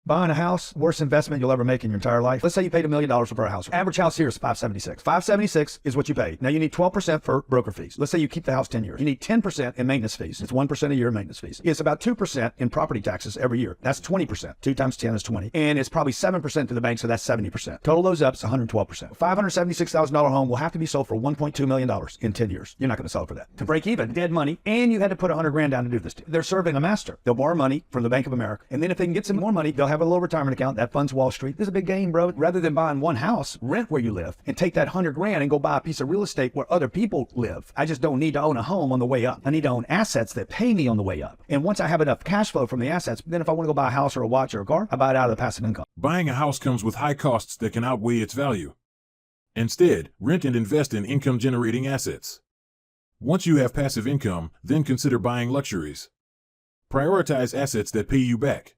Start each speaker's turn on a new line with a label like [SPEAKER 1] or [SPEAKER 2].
[SPEAKER 1] Buying a house, worst investment you'll ever make in your entire life. Let's say you paid $1 million for a house. Average house here is $576. $576 is what you paid. Now you need 12% for broker fees. Let's say you keep the house 10 years. You need 10% in maintenance fees. It's 1% a year in maintenance fees. It's about 2% in property taxes every year. That's 20%. 2 times 10 is 20. And it's probably 7% to the bank, so that's 70%. Total those up, it's 112%. $576,000 home will have to be sold for $1.2 million in 10 years. You're not going to sell it for that. To break even, dead money, and you had to put $100,000 down to do this deal. They're serving a master. They'll borrow money from the Bank of America, and then if they can get some more money, they'll have a little retirement account that funds Wall Street. This is a big game, bro. Rather than buying one house, rent where you live, and take that $100,000 and go buy a piece of real estate where other people live. I just don't need to own a home on the way up. I need to own assets that pay me on the way up. And once I have enough cash flow from the assets, then if I want to go buy a house or a watch or a car, I buy it out of the passive income.
[SPEAKER 2] Buying a house comes with high costs that can outweigh its value. Instead, rent and invest in income-generating assets. Once you have passive income, then consider buying luxuries. Prioritize assets that pay you back.